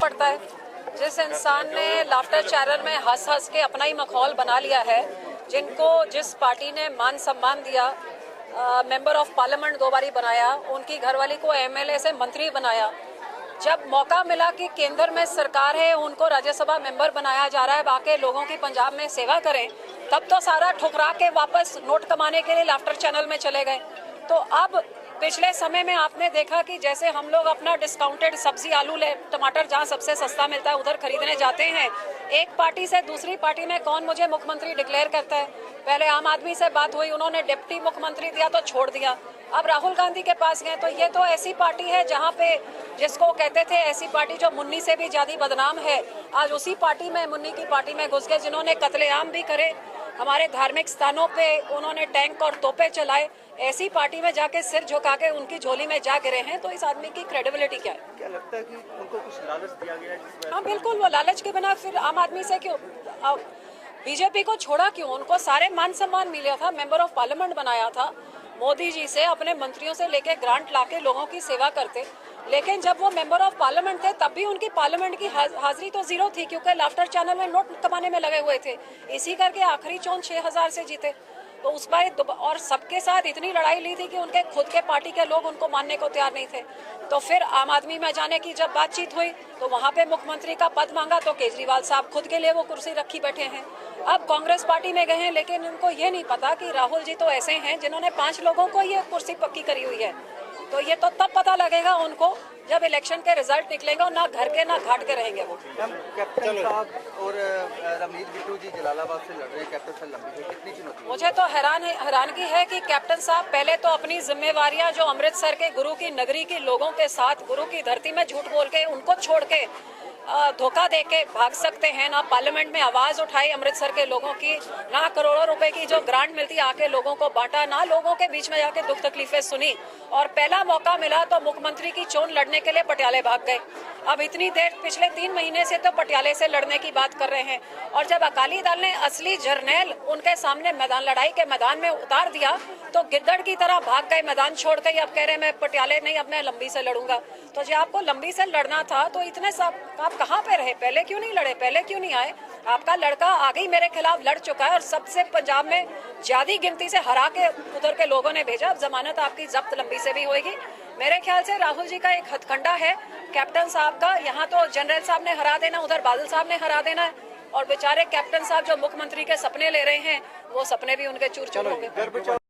पड़ता है। जिस इंसान ने लाफ्टर चैनल में हंस हंस के अपना ही मखौल बना लिया है, जिनको जिस पार्टी ने मान सम्मान दिया, मेंबर ऑफ पार्लियामेंट 2 बारी बनाया, उनकी घरवाली को एमएलए से मंत्री बनाया, जब मौका मिला कि केंद्र में सरकार है उनको राज्यसभा मेंबर बनाया जा रहा है, बाकी लोगों की पंजाब में सेवा करें, तब तो सारा ठुकरा के वापस नोट कमाने के लिए लाफ्टर चैनल में चले गए। तो अब पिछले समय में आपने देखा कि जैसे हम लोग अपना डिस्काउंटेड सब्जी, आलू, टमाटर जहाँ सबसे सस्ता मिलता है उधर खरीदने जाते हैं, एक पार्टी से दूसरी पार्टी में कौन मुझे मुख्यमंत्री डिक्लेयर करता है। पहले आम आदमी से बात हुई, उन्होंने डिप्टी मुख्यमंत्री दिया तो छोड़ दिया। अब राहुल गांधी के पास गए तो ये तो ऐसी पार्टी है जहाँ पे जिसको कहते थे ऐसी पार्टी जो मुन्नी से भी ज्यादा बदनाम है, आज उसी पार्टी में, मुन्नी की पार्टी में घुस गए, जिन्होंने कत्लेआम भी करे, हमारे धार्मिक स्थानों पे उन्होंने टैंक और तोपे चलाए, ऐसी पार्टी में जाके सिर झुका के उनकी झोली में जा गिरे हैं। तो इस आदमी की क्रेडिबिलिटी क्या है? क्या लगता है कि उनको कुछ लालच दिया गया है? हाँ बिल्कुल, वो लालच के बिना फिर आम आदमी से क्यों, बीजेपी को छोड़ा क्यों? उनको सारे मान सम्मान मिला था, मेंबर ऑफ पार्लियामेंट बनाया था, मोदी जी से अपने मंत्रियों से लेके ग्रांट लाके लोगों की सेवा करते, लेकिन जब वो मेंबर ऑफ पार्लियामेंट थे तब भी उनकी पार्लियामेंट की हाजिरी तो जीरो थी, क्योंकि लाफ्टर चैनल में नोट कमाने में लगे हुए थे। इसी करके आखिरी चुनाव 6000 से जीते। तो उस बार और सबके साथ इतनी लड़ाई ली थी कि उनके खुद के पार्टी के लोग उनको मानने को तैयार नहीं थे। तो फिर आम आदमी में जाने की जब बातचीत हुई तो वहां पे मुख्यमंत्री का पद मांगा तो केजरीवाल साहब खुद के लिए वो कुर्सी रखी बैठे हैं। अब कांग्रेस पार्टी में गए हैं, लेकिन उनको ये नहीं पता कि राहुल जी तो ऐसे हैं जिन्होंने 5 लोगों को ये कुर्सी पक्की करी हुई है। तो ये तो तब पता लगेगा उनको जब इलेक्शन के रिजल्ट निकलेगा, ना घर के ना घाट के रहेंगे वो। कैप्टन साहब और रमनीत बिट्टू जी जलालाबाद से लड़ रहे हैं, कैप्टन साहब लंबी है, कितनी चुनौती? मुझे तो हैरानगी है कि कैप्टन साहब पहले तो अपनी जिम्मेवारियां जो अमृतसर के गुरु की नगरी के लोगों के साथ, गुरु की धरती में झूठ बोल के उनको छोड़ के धोखा दे के भाग सकते हैं, ना पार्लियामेंट में आवाज उठाई अमृतसर के लोगों की, ना करोड़ों रुपए की जो ग्रांट मिलती आके लोगों को बांटा, ना लोगों के बीच में जाके दुख तकलीफें सुनी, और पहला मौका मिला तो मुख्यमंत्री की चोन लड़ने के लिए पटियाले भाग गए। अब इतनी देर पिछले 3 महीने से तो पटियाले से लड़ने की बात कर रहे हैं, और जब अकाली दल ने असली जर्नैल उनके सामने मैदान, लड़ाई के मैदान में उतार दिया तो गिद्दड़ की तरह भाग गए मैदान छोड़ के। अब कह रहे मैं पटियाले नहीं, अब मैं लंबी से लड़ूंगा। तो जब आपको लंबी से लड़ना था तो इतने सब आप कहाँ पे रहे? पहले क्यों नहीं लड़े? पहले क्यों नहीं आए? आपका लड़का आगे ही मेरे खिलाफ लड़ चुका है और सबसे पंजाब में ज्यादा गिनती से हरा के उधर के लोगों ने भेजा। अब जमानत आपकी जब्त लंबी से भी होगी। मेरे ख्याल से राहुल जी का एक हथकंडा है कैप्टन साहब का, यहाँ तो जनरल साहब ने हरा देना, उधर बादल साहब ने हरा देना है, और बेचारे कैप्टन साहब जो मुख्यमंत्री के सपने ले रहे हैं वो सपने भी उनके चूर चूर होंगे।